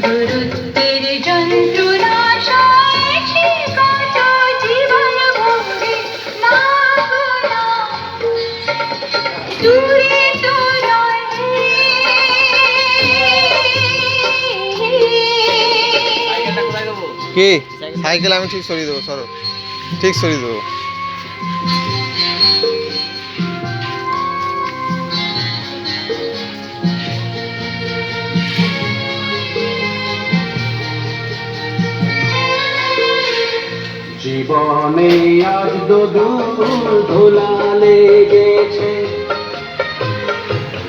দূরত্বের যন্ত্রণা সয়েছি কত জীবন ভরে না গো না, দূরে তো নয়। কি সাইকেল আমি ঠিক সরিয়ে দেবো, সরো, ঠিক সরিয়ে দেবো। জীবনে আজ দূর ধুলা লেগেছে,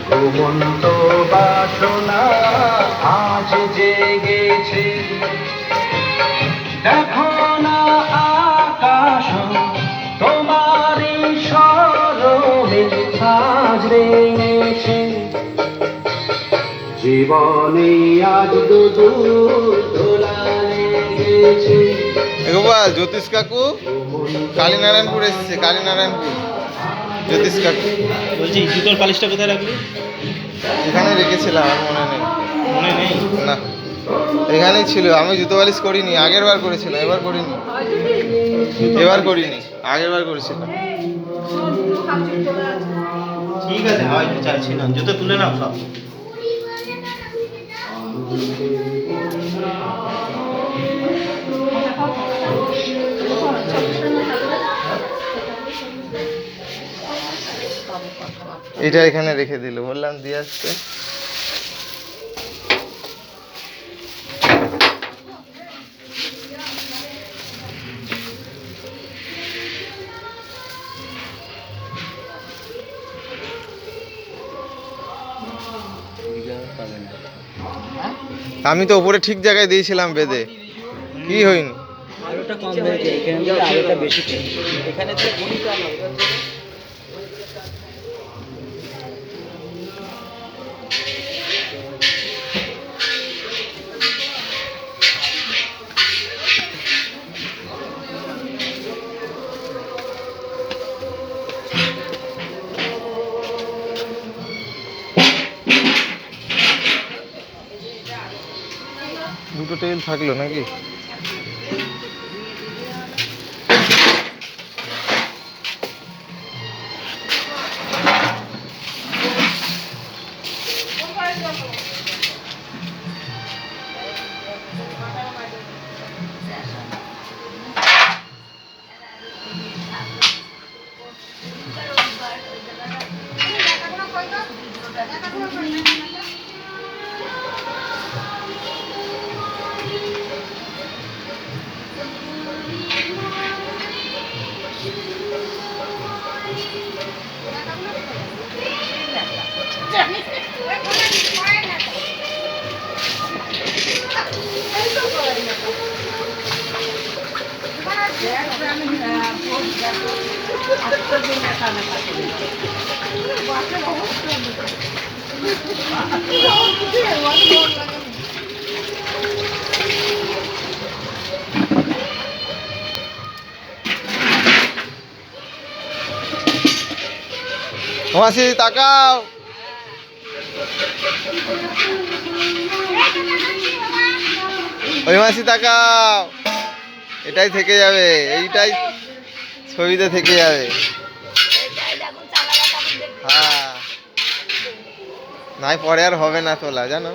ঘুমন্ত বাসনা আজ জেগেছে। দেখো না আকাশ তোমারই স্মরণে আজ রেঙেছে। জীবনে আজ দূর ধুলা লেগেছে। গোপাল, জ্যোতিষ কাকু কালীনারায়ণপুর এসেছে, কালীনারায়ণপুর। জ্যোতিষ কাকু বলছি জুতোর পালিশটা কোথায় রাখলি? এখানে রেখেছিলাম, আর মনে নেই। মনে নেই? না, এখানেই ছিল। আমি জুতো পালিশ করিনি, আগের বার করেছিলাম, এবার করিনি। এবার করিনি, আগের বার করেছিলাম। ঠিক আছে, হয়তো চাইছি না, জুতো তুলে নাও সব। এটা এখানে রেখে দিল, বললাম দিয়ে আসতে। আমি তো উপরে ঠিক জায়গায় দিয়েছিলাম বেঁধে, কি হয়নি। আলোটা কম হয়েছে, এখানে দিয়ে আলোটা বেশি পেয়েছে। এখানে তো গণিত আলো। দুটো টেবিল থাকলো নাকি? মাসি তাকাও, ওই মাসি তাকাও, এটাই থেকে যাবে, এইটাই ছবিতে থেকে যাবে। হ্যাঁ, নাই পরে আর হবে না তোলা, জানো।